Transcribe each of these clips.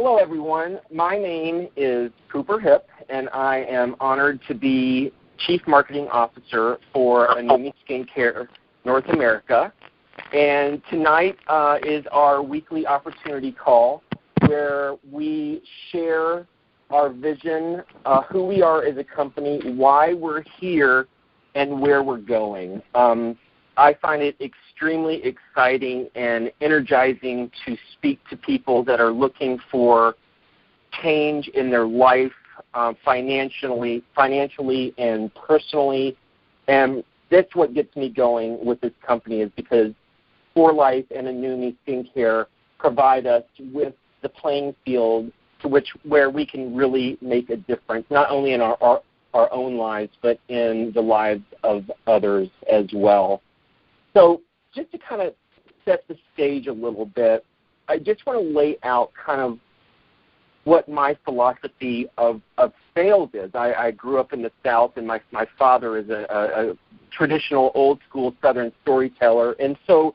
Hello, everyone. My name is Cooper Hipp, and I am honored to be Chief Marketing Officer for Enummi Skincare North America. And tonight is our weekly opportunity call where we share our vision, who we are as a company, why we're here, and where we're going. I find it extremely exciting and energizing to speak to people that are looking for change in their life, financially and personally. And that's what gets me going with this company, is because For Life and Enummi Skincare provide us with the playing field where we can really make a difference, not only in our own lives, but in the lives of others as well. So just to kind of set the stage a little bit, I just want to lay out kind of what my philosophy of sales is. I grew up in the South, and my father is a traditional old-school Southern storyteller. And so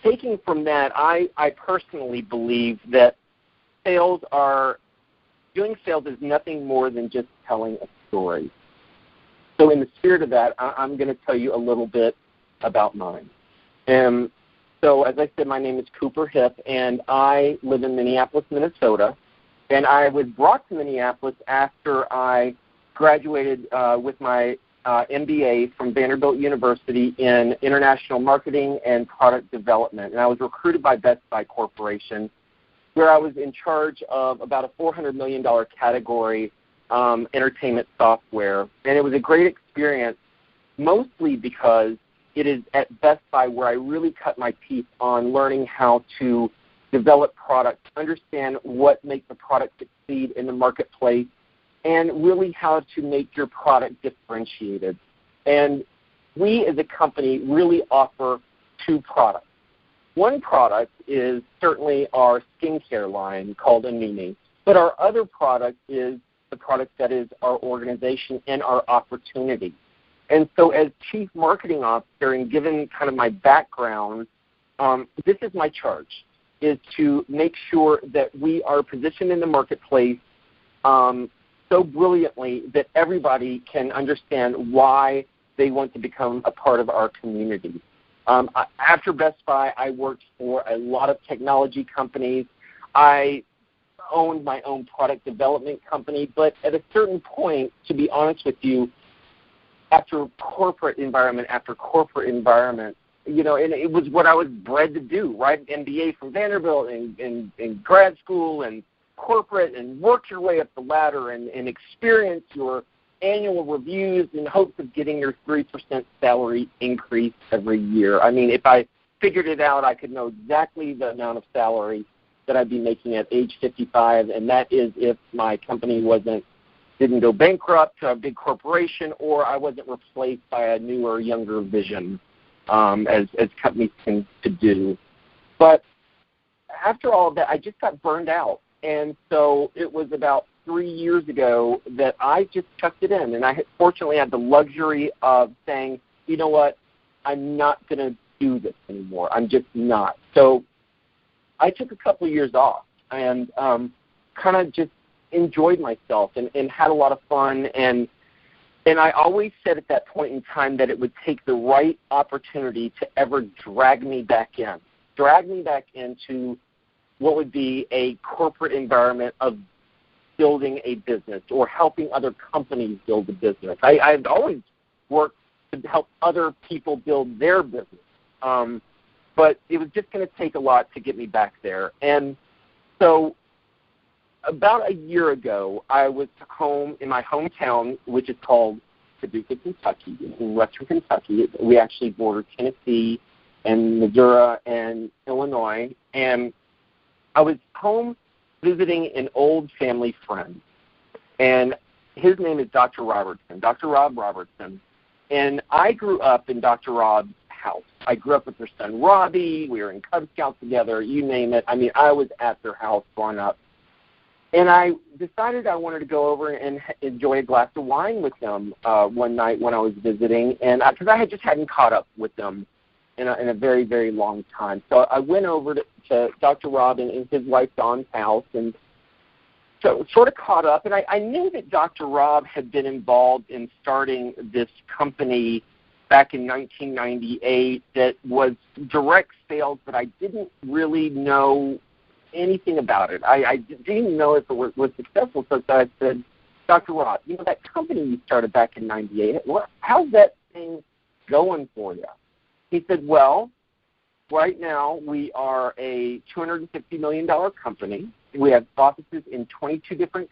taking from that, I personally believe that doing sales is nothing more than just telling a story. So in the spirit of that, I'm going to tell you a little bit about mine. And so, as I said, my name is Cooper Hipp, and I live in Minneapolis, Minnesota. And I was brought to Minneapolis after I graduated with my MBA from Vanderbilt University in International Marketing and Product Development. And I was recruited by Best Buy Corporation, where I was in charge of about a $400 million category entertainment software. And it was a great experience, mostly because it is at Best Buy where I really cut my teeth on learning how to develop products, understand what makes a product succeed in the marketplace, and really how to make your product differentiated. And we as a company really offer two products. One product is certainly our skincare line called enummi, but our other product is the product that is our organization and our opportunity. And so as Chief Marketing Officer, and given kind of my background, this is my charge, is to make sure that we are positioned in the marketplace so brilliantly that everybody can understand why they want to become a part of our community. After Best Buy, I worked for a lot of technology companies. I owned my own product development company, but at a certain point, to be honest with you, after corporate environment, you know, and it was what I was bred to do, right? MBA from Vanderbilt and grad school and corporate, and work your way up the ladder and experience your annual reviews in hopes of getting your 3% salary increase every year. I mean, if I figured it out, I could know exactly the amount of salary that I'd be making at age 55, and that is if my company didn't go bankrupt to a big corporation, or I wasn't replaced by a newer, younger vision, as companies tend to do. But after all of that, I just got burned out. And so it was about 3 years ago that I just chucked it in. And I fortunately had the luxury of saying, you know what, I'm not going to do this anymore. I'm just not. So I took a couple of years off and kind of just enjoyed myself and had a lot of fun. And I always said at that point in time that it would take the right opportunity to ever drag me back into what would be a corporate environment of building a business or helping other companies build a business. I've always worked to help other people build their business. But it was just going to take a lot to get me back there. And so about a year ago, I was home in my hometown, which is called Paducah, Kentucky. It's in western Kentucky. We actually border Tennessee and Missouri and Illinois. And I was home visiting an old family friend. And his name is Dr. Robertson, Dr. Rob Robertson. And I grew up in Dr. Rob's house. I grew up with their son, Robbie. We were in Cub Scouts together, you name it. I mean, I was at their house growing up. And I decided I wanted to go over and enjoy a glass of wine with them one night when I was visiting, and because I had just hadn't caught up with them in a very, very long time. So I went over to Dr. Rob and his wife Dawn's house, and So sort of caught up, and I knew that Dr. Rob had been involved in starting this company back in 1998 that was direct sales, but I didn't really know anything about it. I didn't know if it was successful, so I said, Dr. Rob, that company you started back in 98, how's that thing going for you? He said, well, right now we are a $250 million company. We have offices in 22 different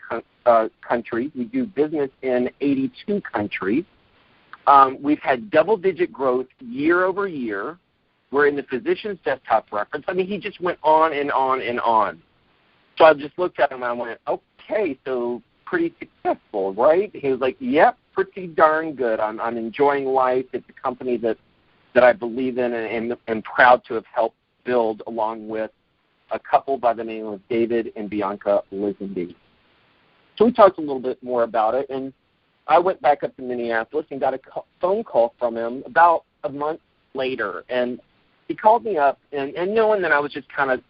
countries. We do business in 82 countries. We've had double-digit growth year over year. We're in the physician's desktop reference. I mean, he just went on and on and on. So I just looked at him and I went, okay, so pretty successful, right? He was like, yep, pretty darn good. I'm enjoying life. It's a company that I believe in and am proud to have helped build along with a couple by the name of David and Bianca Lisenby. So we talked a little bit more about it, and I went back up to Minneapolis and got a phone call from him about a month later, and he called me up, and knowing that I was just kind of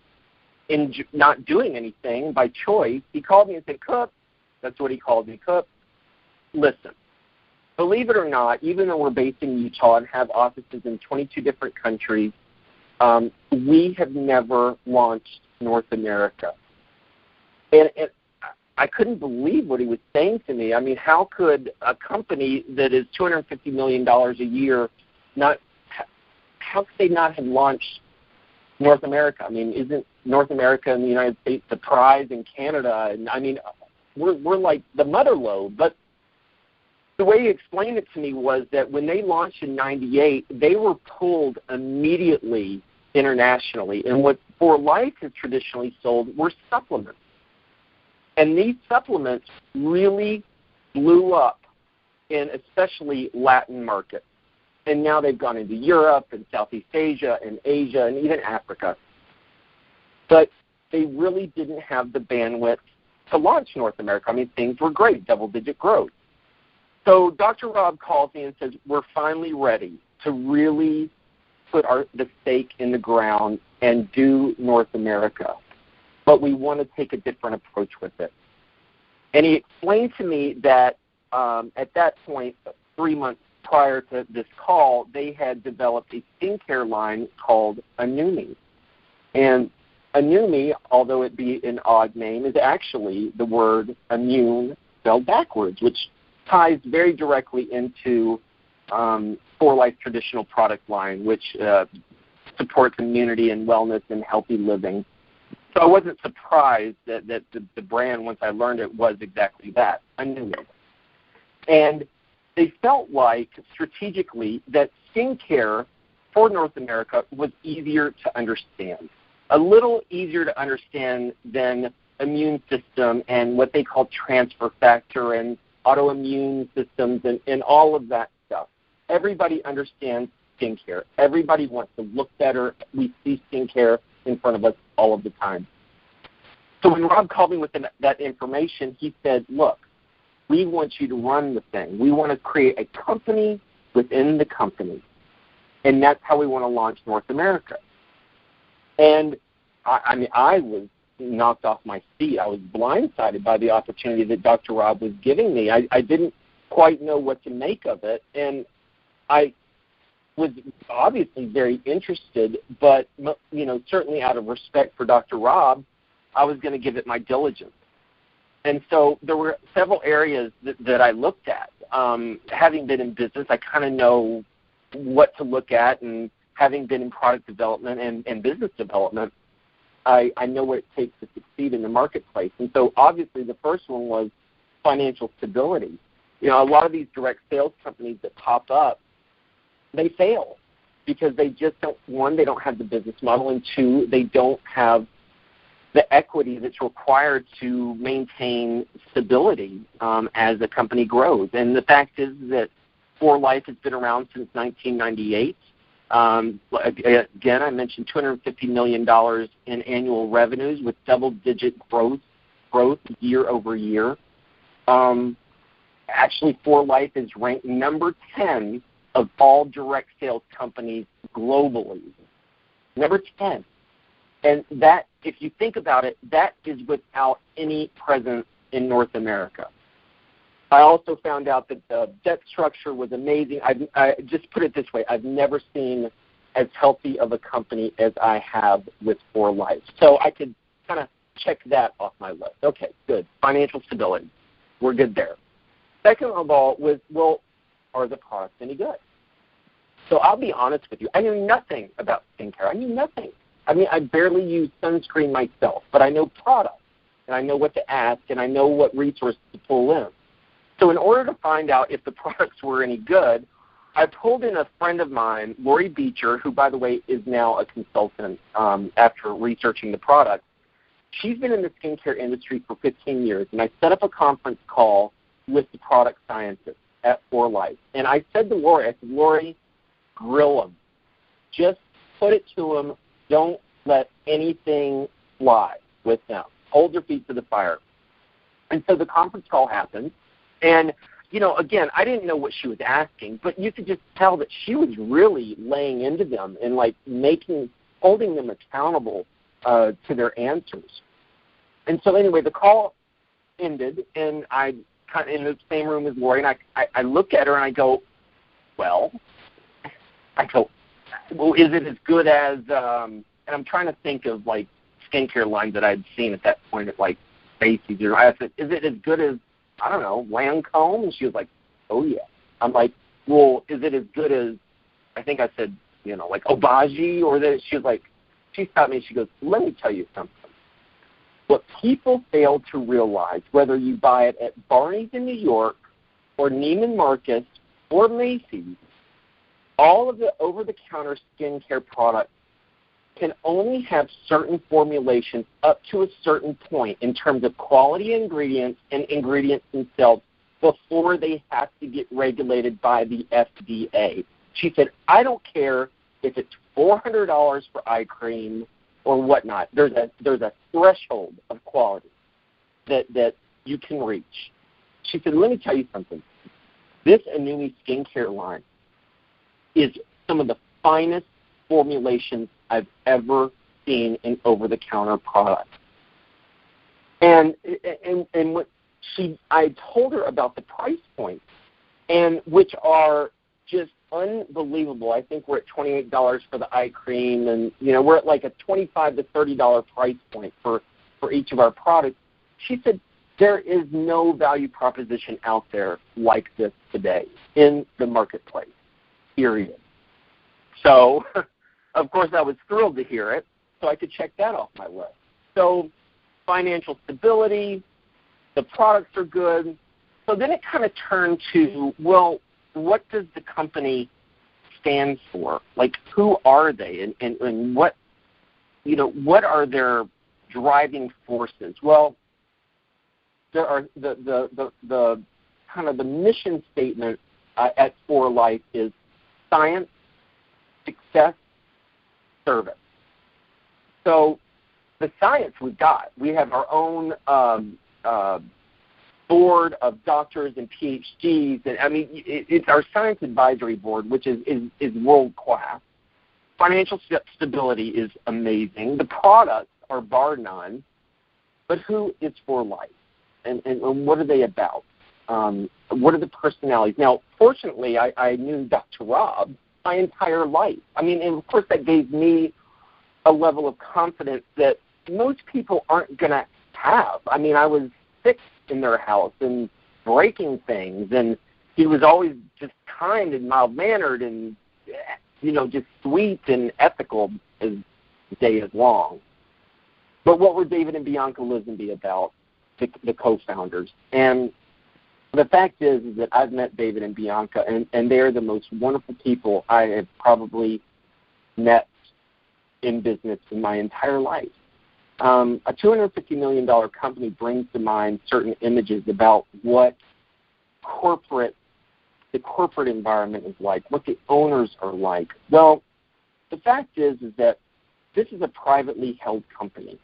not doing anything by choice, he called me and said, Coop, that's what he called me, Coop, listen, believe it or not, even though we're based in Utah and have offices in 22 different countries, we have never launched North America. And I couldn't believe what he was saying to me. I mean, how could a company that is $250 million a year how could they not have launched North America? I mean, isn't North America and the United States the prize in Canada? And I mean, we're like the mother lode. But the way he explained it to me was that when they launched in 98, they were pulled immediately internationally. And what For Life has traditionally sold were supplements. And these supplements really blew up in especially Latin markets. And now they've gone into Europe and Southeast Asia and Asia and even Africa. But they really didn't have the bandwidth to launch North America. I mean, things were great, double-digit growth. So Dr. Rob calls me and says, we're finally ready to really put the stake in the ground and do North America. But we want to take a different approach with it. And he explained to me that at that point, 3 months prior to this call, they had developed a skincare line called enummi. And enummi, although it be an odd name, is actually the word immune spelled backwards, which ties very directly into For Life traditional product line, which supports immunity and wellness and healthy living. So I wasn't surprised that the brand, once I learned it, was exactly that, enummi. And they felt like, strategically, that skincare for North America was easier to understand, a little easier to understand than immune system and what they call transfer factor and autoimmune systems and all of that stuff. Everybody understands skincare. Everybody wants to look better. We see skincare in front of us all of the time. So when Rob called me with that information, he said, look, we want you to run the thing. We want to create a company within the company, and that's how we want to launch North America. And, I was knocked off my feet. I was blindsided by the opportunity that Dr. Rob was giving me. I didn't quite know what to make of it, and I was obviously very interested, but, certainly out of respect for Dr. Rob, I was going to give it my diligence. And so there were several areas that I looked at. Having been in business, I kind of know what to look at, and having been in product development and business development, I know what it takes to succeed in the marketplace. And so obviously the first one was financial stability. A lot of these direct sales companies that pop up, they fail because they just don't, one, they don't have the business model, and two, they don't have the equity that's required to maintain stability as the company grows. And the fact is that For Life has been around since 1998. Again, I mentioned $250 million in annual revenues with double-digit growth year over year. Actually, For Life is ranked number 10 of all direct sales companies globally. Number 10. And that, if you think about it, that is without any presence in North America. I also found out that the debt structure was amazing. I just put it this way, I've never seen as healthy of a company as I have with 4Life. So I could kind of check that off my list. Okay, good. Financial stability. We're good there. Second of all was, well, are the products any good? So I'll be honest with you. I knew nothing about skincare. I knew nothing. I mean, I barely use sunscreen myself, but I know products, and I know what to ask, and I know what resources to pull in. So in order to find out if the products were any good, I pulled in a friend of mine, Lori Beecher, who, by the way, is now a consultant after researching the product. She's been in the skincare industry for 15 years, and I set up a conference call with the product scientists at 4Life. And I said to Lori, I said, Lori, grill them. Just put it to them. Don't let anything fly with them. Hold their feet to the fire. And so the conference call happened. And, you know, again, I didn't know what she was asking, but you could just tell that she was really laying into them and, like, holding them accountable to their answers. And so anyway, the call ended, and I kind of in the same room as Lori, and I look at her and I go, well, is it as good as, and I'm trying to think of, like, skincare lines that I'd seen at that point at, like, Macy's. Or I said, is it as good as, I don't know, Lancome? And she was like, oh, yeah. I'm like, well, is it as good as, I think I said, you know, like Obagi? Or that? She was like, she stopped me and she goes, let me tell you something. What people fail to realize, whether you buy it at Barney's in New York or Neiman Marcus or Macy's, all of the over-the-counter skincare products can only have certain formulations up to a certain point in terms of quality ingredients and ingredients themselves before they have to get regulated by the FDA. She said, I don't care if it's $400 for eye cream or whatnot. There's a threshold of quality that you can reach. She said, let me tell you something. This enummi skincare line is some of the finest formulations I've ever seen in over-the-counter products. And what I told her about the price points, and which are just unbelievable. I think we're at $28 for the eye cream, and you know we're at like a $25 to $30 price point for each of our products. She said there is no value proposition out there like this today in the marketplace. Period. So, of course, I was thrilled to hear it, so I could check that off my list. So, financial stability, the products are good. So then it kind of turned to, well, what does the company stand for? Like, who are they, and what, you know, what are their driving forces? Well, there are the kind of the mission statement at 4Life is science, success, service. So the science we've got. We have our own board of doctors and PhDs. And I mean, it's our science advisory board, which is world class. Financial stability is amazing. The products are bar none. But who is 4Life? And what are they about? What are the personalities? Now, fortunately, I knew Dr. Rob my entire life. I mean, and of course that gave me a level of confidence that most people aren't going to have. I mean, I was 6 in their house and breaking things, and he was always just kind and mild-mannered and, you know, just sweet and ethical as the day is long. But what were David and Bianca Lisenby about, the co-founders? And the fact is that I've met David and Bianca, and they're the most wonderful people I have probably met in business in my entire life. A $250 million company brings to mind certain images about what the corporate environment is like, what the owners are like. Well, the fact is that this is a privately held company.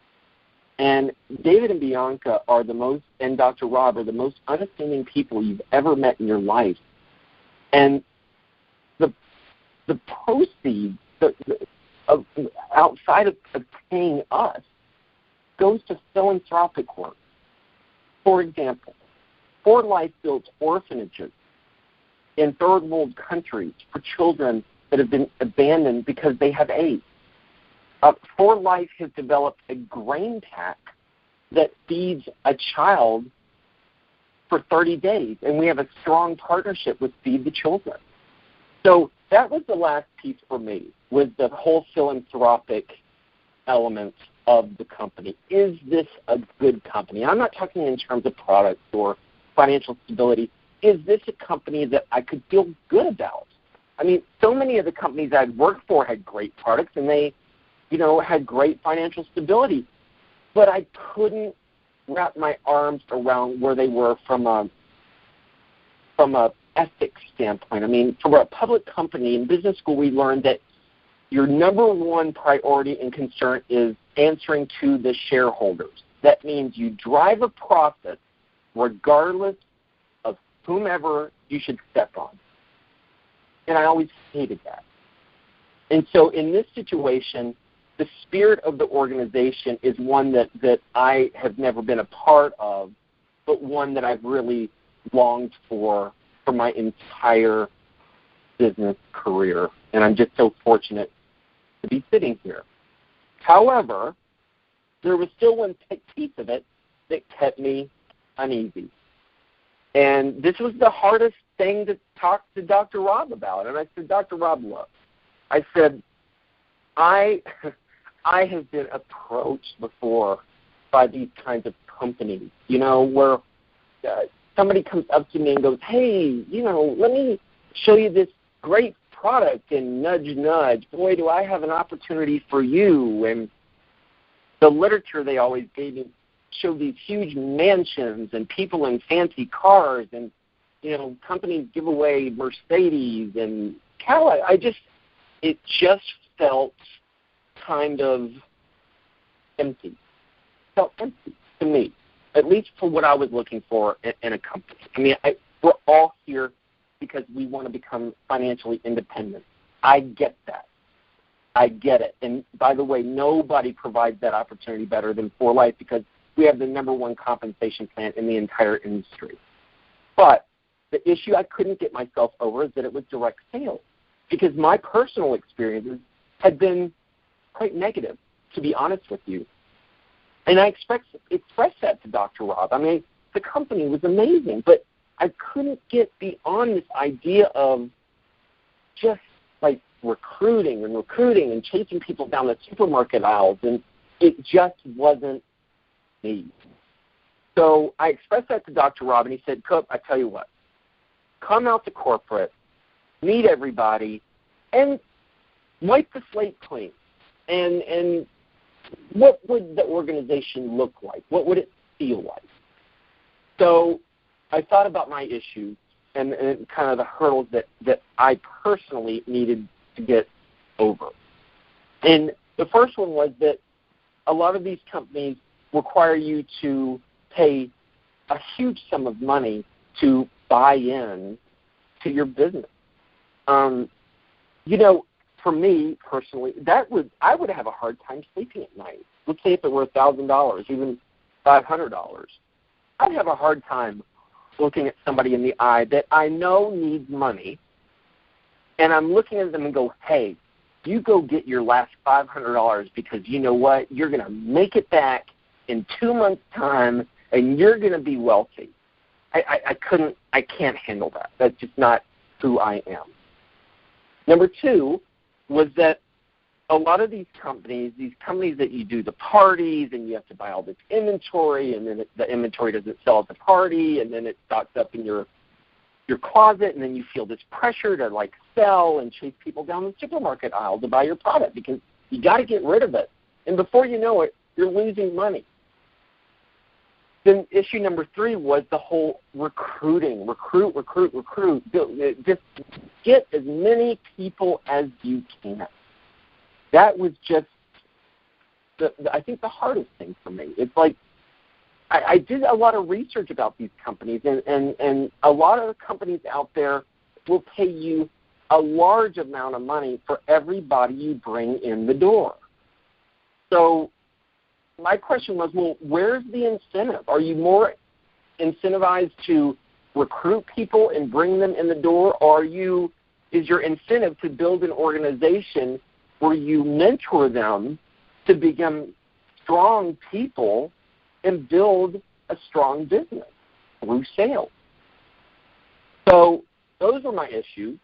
And David and Bianca are and Dr. Rob are the most unassuming people you've ever met in your life. And the proceeds, outside of paying us goes to philanthropic work. For example, For Life builds orphanages in third world countries for children that have been abandoned because they have AIDS. For Life has developed a grain pack that feeds a child for 30 days, and we have a strong partnership with Feed the Children. So that was the last piece for me, was the whole philanthropic element of the company. Is this a good company? I'm not talking in terms of products or financial stability. Is this a company that I could feel good about? I mean, so many of the companies I'd worked for had great products, and they, had great financial stability. But I couldn't wrap my arms around where they were from a ethics standpoint. I mean, for a public company, in business school we learned that your number one priority and concern is answering to the shareholders. That means you drive a profit regardless of whomever you should step on. And I always hated that. And so in this situation, the spirit of the organization is one that I have never been a part of, but one that I've really longed for my entire business career. And I'm just so fortunate to be sitting here. However, there was still one piece of it that kept me uneasy. And this was the hardest thing to talk to Dr. Rob about. And I said, Dr. Rob, look, I said, I have been approached before by these kinds of companies, where somebody comes up to me and goes, hey, let me show you this great product, and nudge, nudge, boy, do I have an opportunity for you. And the literature they always gave me showed these huge mansions and people in fancy cars, and, companies give away Mercedes and Cadillac. It just felt kind of empty. It felt empty to me, at least for what I was looking for in a company. I mean, we're all here because we want to become financially independent. I get that. I get it. And by the way, nobody provides that opportunity better than For Life, because we have the number one compensation plan in the entire industry. But the issue I couldn't get myself over is that it was direct sales, because my personal experiences had been quite negative, to be honest with you. And I expressed that to Dr. Rob. I mean, the company was amazing, but I couldn't get beyond this idea of just like recruiting and chasing people down the supermarket aisles, and it just wasn't me. So I expressed that to Dr. Rob, and he said, Coop, I tell you what, come out to corporate, meet everybody, and wipe the slate clean. And what would the organization look like? What would it feel like? So I thought about my issues and kind of the hurdles that I personally needed to get over. And the first one was that a lot of these companies require you to pay a huge sum of money to buy in to your business. For me personally, I would have a hard time sleeping at night. Let's say if it were $1,000, even $500, I'd have a hard time looking at somebody in the eye that I know needs money, and I'm looking at them and go, hey, you go get your last $500 because you know what? You're going to make it back in 2 months' time, and you're going to be wealthy. I can't handle that. That's just not who I am. Number two was that a lot of these companies that you do the parties and you have to buy all this inventory, and then the inventory doesn't sell at the party, and then it stocks up in your closet, and then you feel this pressure to like sell and chase people down the supermarket aisle to buy your product because you got to get rid of it. And before you know it, you're losing money. Then issue number three was the whole recruiting. Recruit. Just get as many people as you can. That was just, I think, the hardest thing for me. It's like I did a lot of research about these companies, and a lot of companies out there will pay you a large amount of money for everybody you bring in the door. So my question was, well, where's the incentive? Are you more incentivized to recruit people and bring them in the door, or is your incentive to build an organization where you mentor them to become strong people and build a strong business through sales? So those were my issues,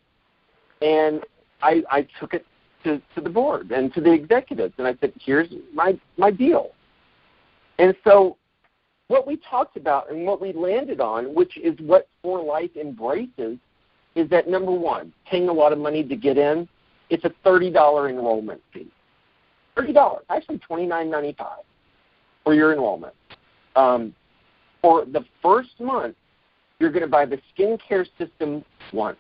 and I took it to the board and to the executives, and I said, here's my deal. And so what we talked about and what we landed on, which is what For Life embraces, is that, number one, paying a lot of money to get in, it's a $30 enrollment fee. $30, actually $29.95 for your enrollment. For the first month, you're going to buy the skincare system once.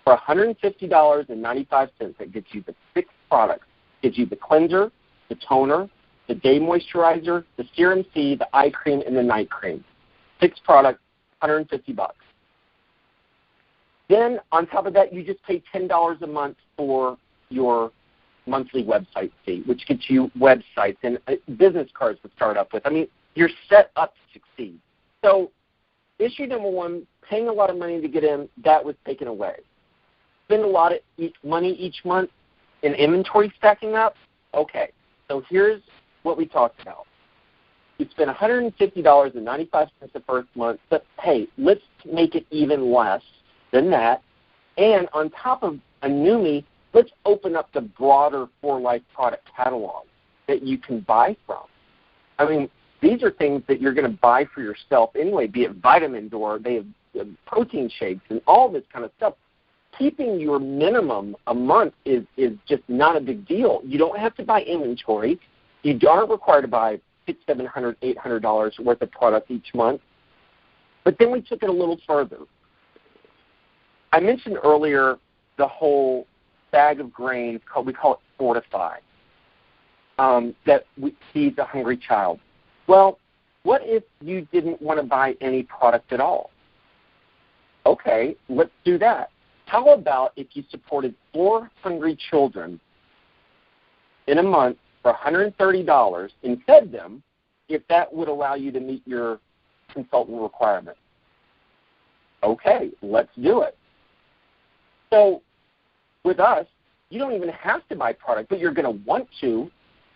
For $150.95, that gets you the 6 products. It gives you the cleanser, the toner, the day moisturizer, the serum C, the eye cream, and the night cream. 6 products, $150. Then on top of that, you just pay $10 a month for your monthly website fee, which gets you websites and business cards to start up with. I mean, you're set up to succeed. So issue number one, paying a lot of money to get in, that was taken away. Spend a lot of money each month in inventory stacking up. Okay, so here's what we talked about. You spend $150.95 the first month, but hey, let's make it even less than that. And on top of enummi, let's open up the broader For Life product catalog that you can buy from. I mean, these are things that you're going to buy for yourself anyway, be it vitamins or they have protein shakes and all this kind of stuff. Keeping your minimum a month is just not a big deal. You don't have to buy inventory. You aren't required to buy $600, $700, $800 worth of product each month. But then we took it a little further. I mentioned earlier the whole bag of grains, we call it Fortify, that feeds a hungry child. Well, what if you didn't want to buy any product at all? Okay, let's do that. How about if you supported 4 hungry children in a month for $130 and fed them, if that would allow you to meet your consultant requirement? Okay, let's do it. So with us, you don't even have to buy product, but you're going to want to,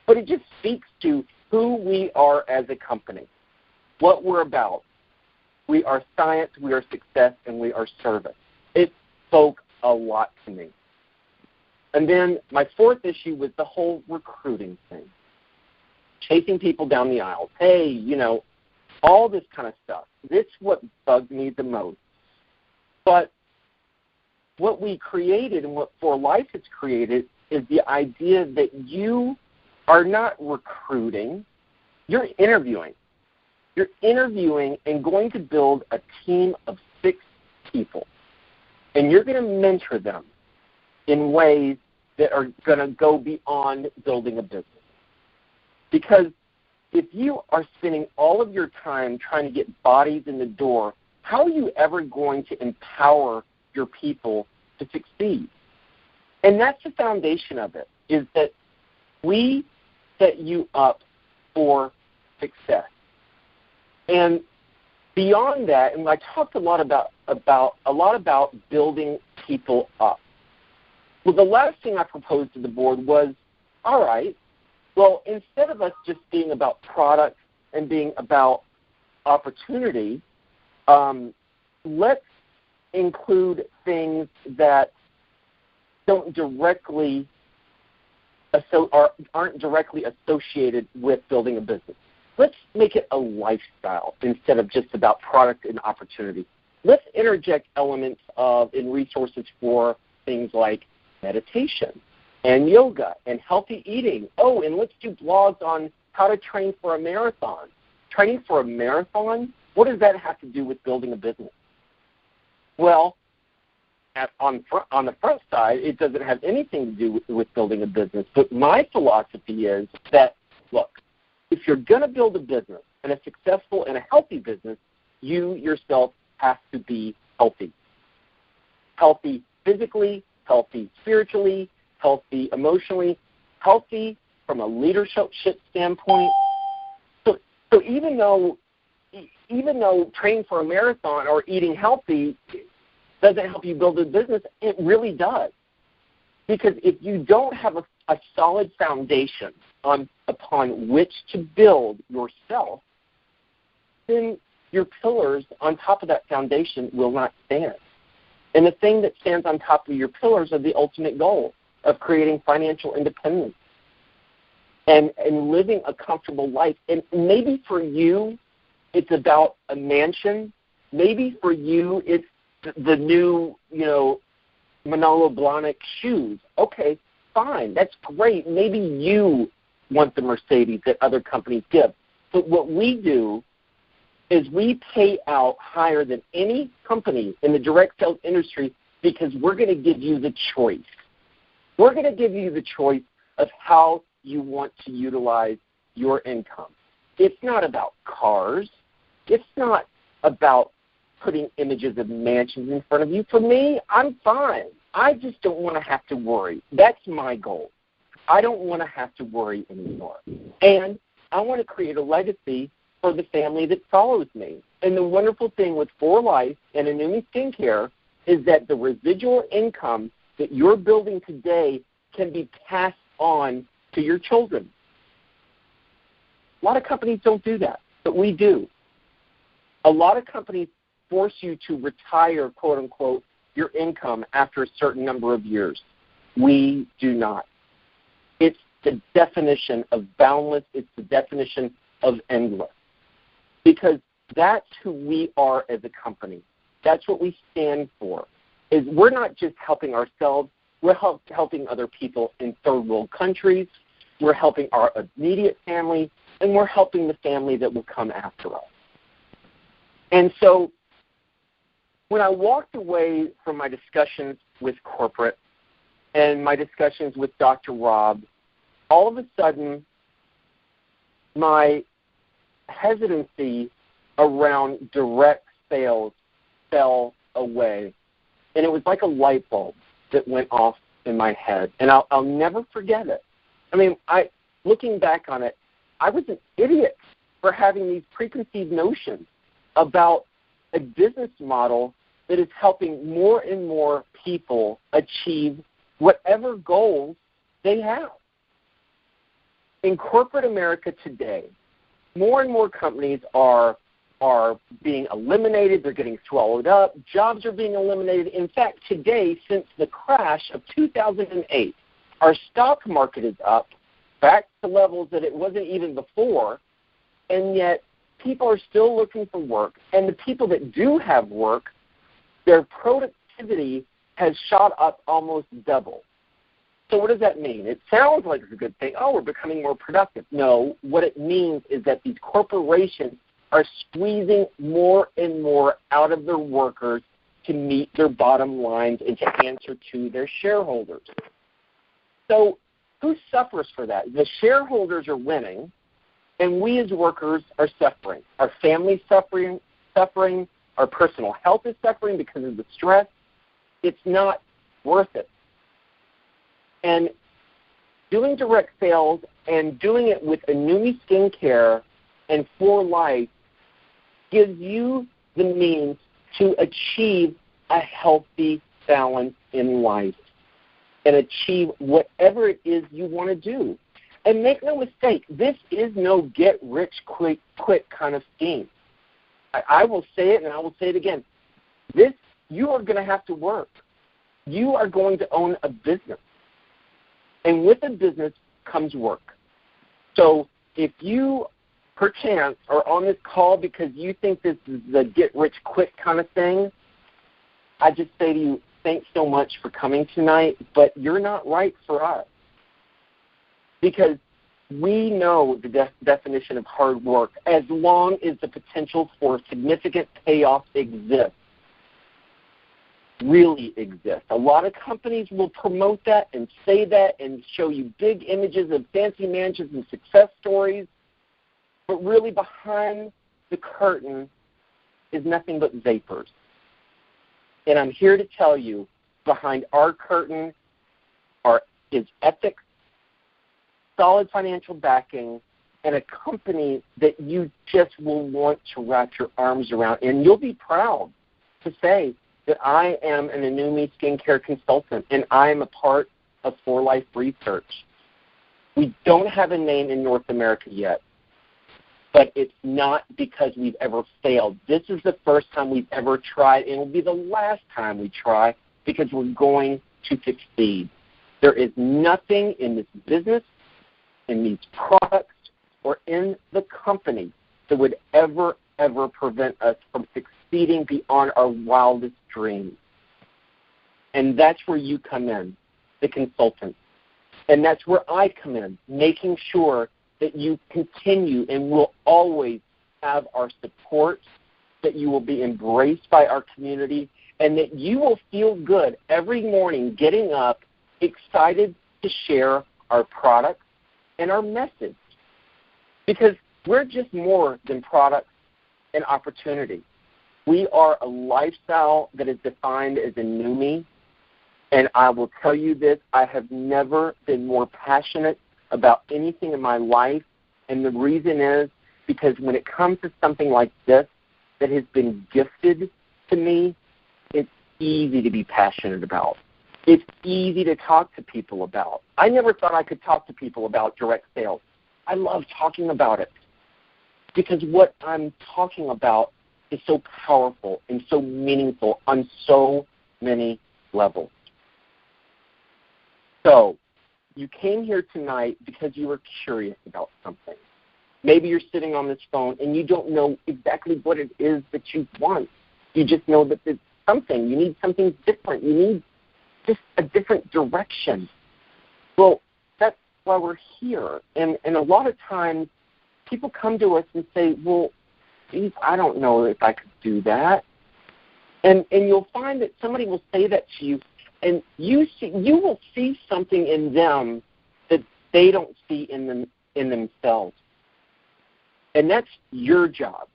but it just speaks to who we are as a company, what we're about. We are science, we are success, and we are service. It spoke a lot to me. And then my fourth issue was the whole recruiting thing, chasing people down the aisle. Hey, all this kind of stuff. This is what bugged me the most. But what we created and what For Life has created is the idea that you are not recruiting, you're interviewing. You're interviewing and going to build a team of 6 people. And you're going to mentor them in ways that are going to go beyond building a business. Because if you are spending all of your time trying to get bodies in the door, how are you ever going to empower your people to succeed? And that's the foundation of it, is that we set you up for success. And beyond that, and I talked a lot about building people up. Well, the last thing I proposed to the board was, all right, well, instead of us just being about product and being about opportunity, let's include things that aren't directly associated with building a business. Let's make it a lifestyle instead of just about product and opportunity. Let's interject elements and resources for things like meditation and yoga and healthy eating. Oh, and let's do blogs on how to train for a marathon. Training for a marathon, what does that have to do with building a business? Well, on the front side, it doesn't have anything to do with building a business. But my philosophy is that, look, if you're going to build a business, and a successful and a healthy business, you yourself have to be healthy. Healthy physically, healthy spiritually, healthy emotionally, healthy from a leadership standpoint. So even though training for a marathon or eating healthy doesn't help you build a business, it really does. Because if you don't have a solid foundation upon which to build yourself, then your pillars on top of that foundation will not stand. And the thing that stands on top of your pillars are the ultimate goal of creating financial independence and living a comfortable life. And maybe for you, it's about a mansion. Maybe for you, it's the new, Manolo Blahnik shoes. Okay, fine. That's great. Maybe you want the Mercedes that other companies give. But what we do is we pay out higher than any company in the direct sales industry because we're going to give you the choice. We're going to give you the choice of how you want to utilize your income. It's not about cars. It's not about putting images of mansions in front of you. For me, I'm fine. I just don't want to have to worry. That's my goal. I don't want to have to worry anymore. And I want to create a legacy for the family that follows me. And the wonderful thing with For Life and enummi Skincare is that the residual income that you're building today can be passed on to your children. A lot of companies don't do that, but we do. A lot of companies force you to retire, quote unquote, your income after a certain number of years. We do not. It's the definition of boundless. It's the definition of endless. Because that's who we are as a company. That's what we stand for. Is we're not just helping ourselves. We're helping other people in third world countries. We're helping our immediate family, and we're helping the family that will come after us. And so when I walked away from my discussions with corporate and my discussions with Dr. Rob, all of a sudden my hesitancy around direct sales fell away. And it was like a light bulb that went off in my head. And I'll never forget it. I mean, looking back on it, I was an idiot for having these preconceived notions about a business model that is helping more and more people achieve whatever goals they have. In corporate America today, more and more companies are being eliminated. They're getting swallowed up. Jobs are being eliminated. In fact, today, since the crash of 2008, our stock market is up back to levels that it wasn't even before, and yet people are still looking for work. And the people that do have work, their productivity has shot up almost double. So what does that mean? It sounds like it's a good thing. Oh, we're becoming more productive. No, what it means is that these corporations are squeezing more and more out of their workers to meet their bottom lines and to answer to their shareholders. So who suffers for that? The shareholders are winning, and we as workers are suffering. Our family's suffering, our personal health is suffering because of the stress. It's not worth it. And doing direct sales and doing it with enummi Skincare and For Life gives you the means to achieve a healthy balance in life and achieve whatever it is you want to do. And make no mistake, this is no get-rich-quick kind of scheme. I will say it, and I will say it again. You are going to have to work. You are going to own a business. And with a business comes work. So if you, perchance, are on this call because you think this is the get-rich-quick kind of thing, I just say to you, thanks so much for coming tonight, but you're not right for us. Because we know the definition of hard work as long as the potential for significant payoff exists. Really exists. A lot of companies will promote that and say that and show you big images of fancy mansions and success stories, but really behind the curtain is nothing but vapors. And I'm here to tell you behind our curtain is ethics, solid financial backing, and a company that you just will want to wrap your arms around. And you'll be proud to say that I am an enummi skincare consultant, and I am a part of 4Life Research. We don't have a name in North America yet, but it's not because we've ever failed. This is the first time we've ever tried, and it will be the last time we try, because we're going to succeed. There is nothing in this business, in these products, or in the company that would ever prevent us from succeeding beyond our wildest dreams. And that's where you come in, the consultant. And that's where I come in, making sure that you continue and will always have our support, that you will be embraced by our community, and that you will feel good every morning getting up, excited to share our products and our message. Because we're just more than products and opportunity. We are a lifestyle that is defined as enummi, and I will tell you this, I have never been more passionate about anything in my life, and the reason is because when it comes to something like this that has been gifted to me, it's easy to be passionate about. It's easy to talk to people about. I never thought I could talk to people about direct sales. I love talking about it because what I'm talking about is so powerful and so meaningful on so many levels. So you came here tonight because you were curious about something. Maybe you're sitting on this phone and you don't know exactly what it is that you want. You just know that it's something. You need something different. You need just a different direction. Well, that's why we're here. And a lot of times people come to us and say, well, geez, I don't know if I could do that. And you'll find that somebody will say that to you, and you will see something in them that they don't see in themselves. And that's your job,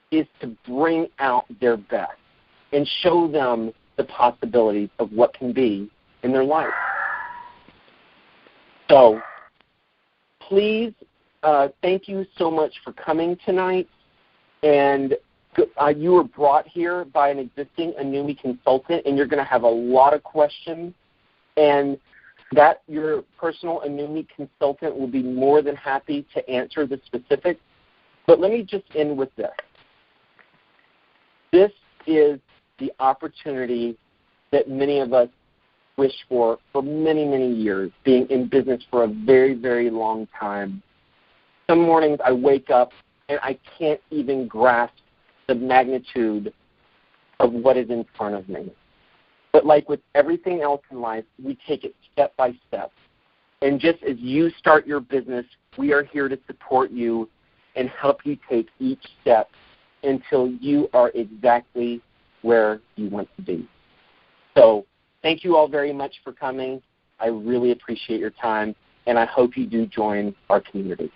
is to bring out their best and show them the possibilities of what can be in their life. So please, thank you so much for coming tonight. And you were brought here by an existing enummi consultant, and you're going to have a lot of questions. And that your personal enummi consultant will be more than happy to answer the specifics. But let me just end with this. This is the opportunity that many of us wish for many, many years, being in business for a very, very long time. Some mornings I wake up and I can't even grasp the magnitude of what is in front of me. But like with everything else in life, we take it step by step. And just as you start your business, we are here to support you and help you take each step until you are exactly where you want to be. So thank you all very much for coming. I really appreciate your time, and I hope you do join our community.